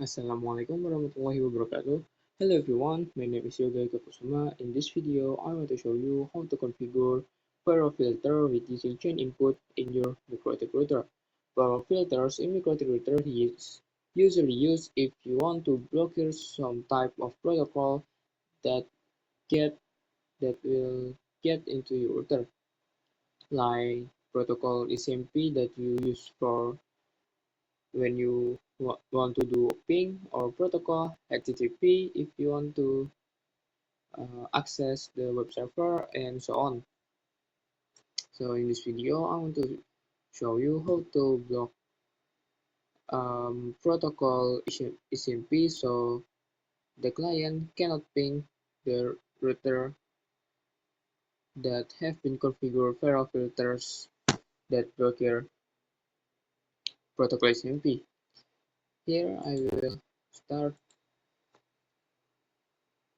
Assalamualaikum warahmatullahi wabarakatuh. Hello everyone, my name is Yoga Kusuma. In this video, I want to show you how to configure firewall filter with using chain input in your MikroTik router. Firewall filters in MikroTik router is usually used if you want to block some type of protocol that get that will get into your router, like protocol SMP that you use for when you want to do ping or protocol HTTP if you want to access the web server and so on. So in this video, I want to show you how to block protocol SMP so the client cannot ping the router that have been configured firewall filters that block your protocol SMP. Here I will start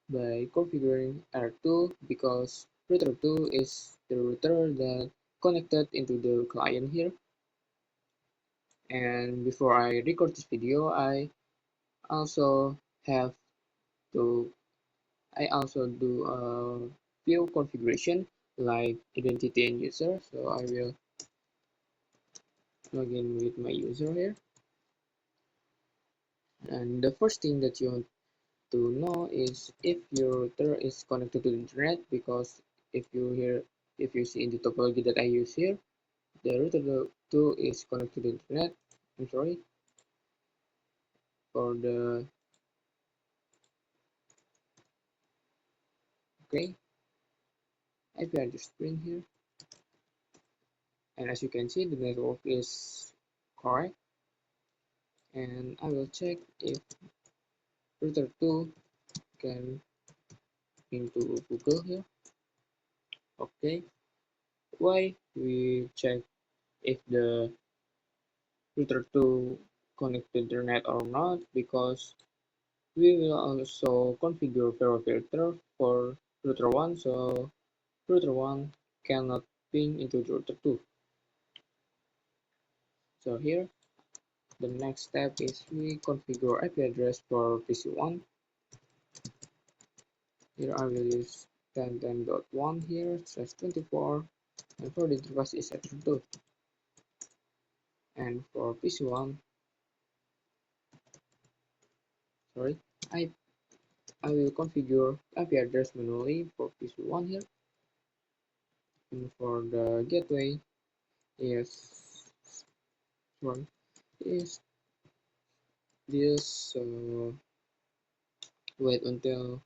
by configuring R2 because router 2 is the router that connected into the client here. And before I record this video, also have to I also do a few configuration like identity and user. So I will log in with my user here. And the first thing that you want to know is if your router is connected to the internet, because if you see in the topology that I use here, the router 2 is connected to the internet. I'm sorry for the okay IP address string here, and as you can see the network is correct, and I will check if router 2 can into Google here. Okay, why we check if the router 2 connect to internet or not, because we will also configure firewall filter for router 1, so router 1 cannot ping into router 2. So here, the next step is we configure IP address for PC1. Here I will use 10.10.1 here, /24, and for the interface is /2. And for PC1, sorry, I I will configure IP address manually for PC1 here. And for the gateway is sorry is this wait until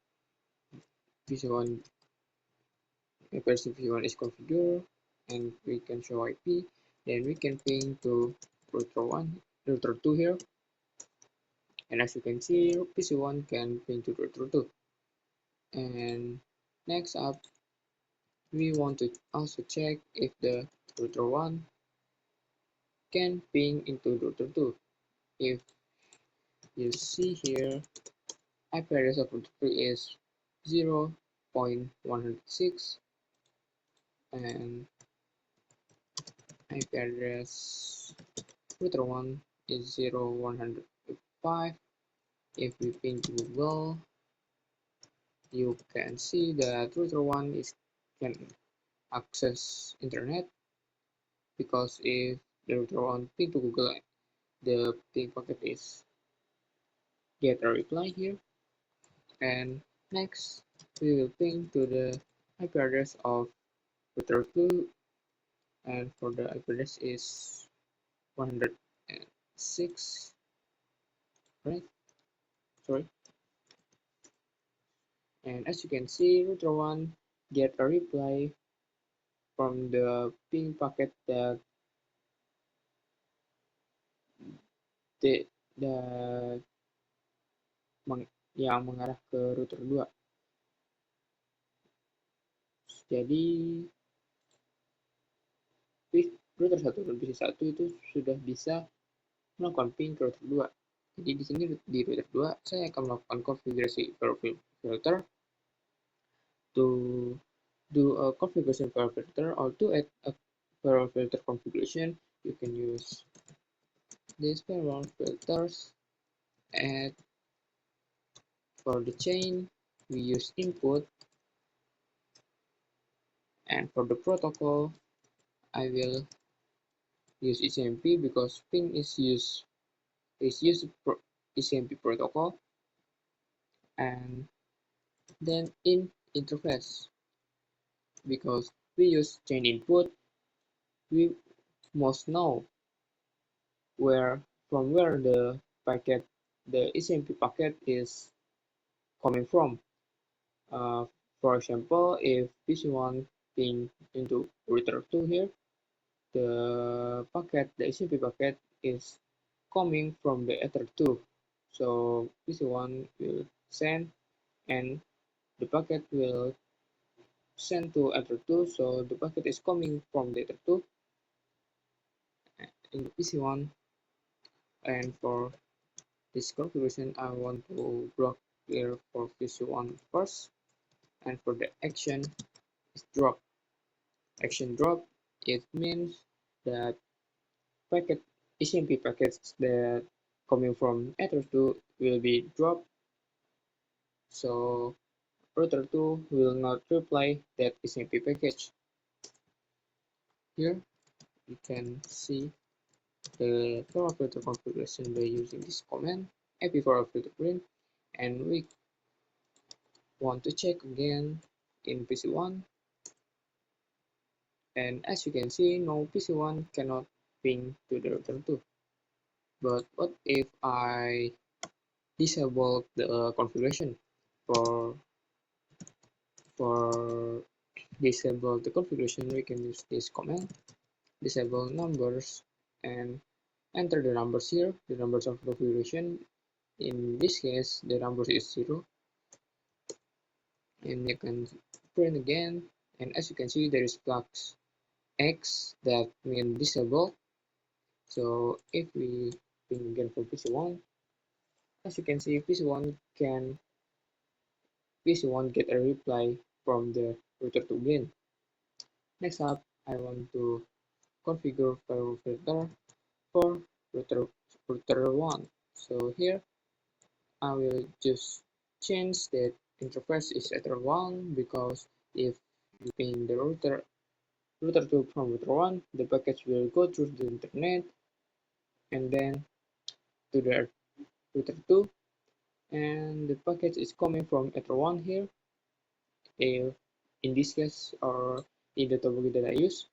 PC1 version PC1 is configured and we can show IP, then we can ping to router 2 here, and as you can see PC1 can ping to router 2. And next up, we want to also check if the router 1 can ping into router 2. If you see here, IP address of router 2 is 0.106 and IP address router 1 is 0.105. If we ping to Google, you can see that router 1 can access internet, because if the router 1 ping to Google, the ping packet is get a reply here. And next we will ping to the IP address of router 2, and for the IP address is 106, right? Sorry. And as you can see, router 1 get a reply from the ping packet that the, the yang mengarah ke router 2. Jadi router 1 dan PC1 itu sudah bisa melakukan ping ke router 2. Jadi di sini di router 2 saya akan melakukan konfigurasi filter to do a configuration firewall filter, or to add a firewall filter configuration. You can use these firewall filters And for the chain, we use input, and for the protocol, I will use ECMP because ping is used for ECMP protocol, and then in interface because we use chain input, we must know where the ECMP packet is coming from. Uh, for example, if PC1 ping into router 2 here, the ECMP packet is coming from the Ether 2. So PC1 will send, and the packet will send to Ether 2. So the packet is coming from the Ether 2 in the PC1. And for this configuration, I want to block here for PC1 first. And for the action is drop. Action drop, it means that packet ECMP packets that coming from Ether 2 will be dropped, so router 2 will not reply that ECMP package. Here you can see the Firewall filter configuration by using this command ap Firewall filter print, and we want to check again in PC1, and as you can see, no, PC1 cannot ping to the router 2. But what if I disable the configuration? For disable the configuration, we can use this command, disable numbers, and enter the numbers here, the numbers of configuration. In this case, the number is 0, and you can print again, and as you can see, there is flux X that means disable. So if we ping again for PC1, as you can see, PC1 get a reply from the router 2 again. Next up, I want to configure firewall filter for router 1. So here I will just change that interface is router 1 because if you ping the router 2 from router 1, the package will go through the internet and then to the router 2, and the package is coming from router 1 here. If in this case or in the topology that I use,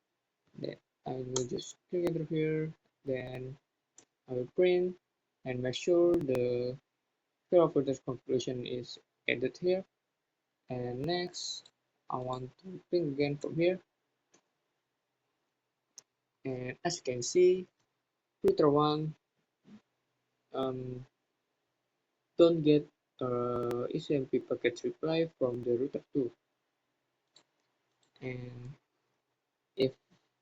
then I will just click enter here, then I will print and make sure the firewall filter configuration is added here. And next, I want to ping again from here. And as you can see, router 1 don't get ECMP packet reply from the router 2. And if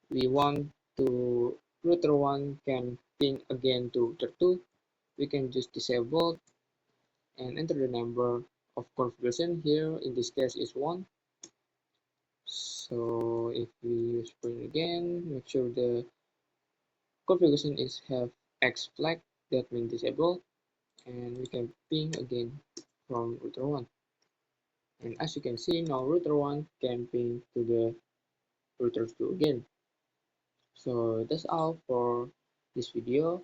we want to router 1 can ping again to router 2, we can just disable and enter the number of configuration here. In this case is 1. So if we use print again, make sure the configuration is have X flag, that means disable, and we can ping again from router 1. And as you can see, now router 1 can ping to the router 2 again. So that's all for this video.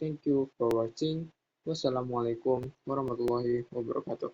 Thank you for watching. Wassalamualaikum warahmatullahi wabarakatuh.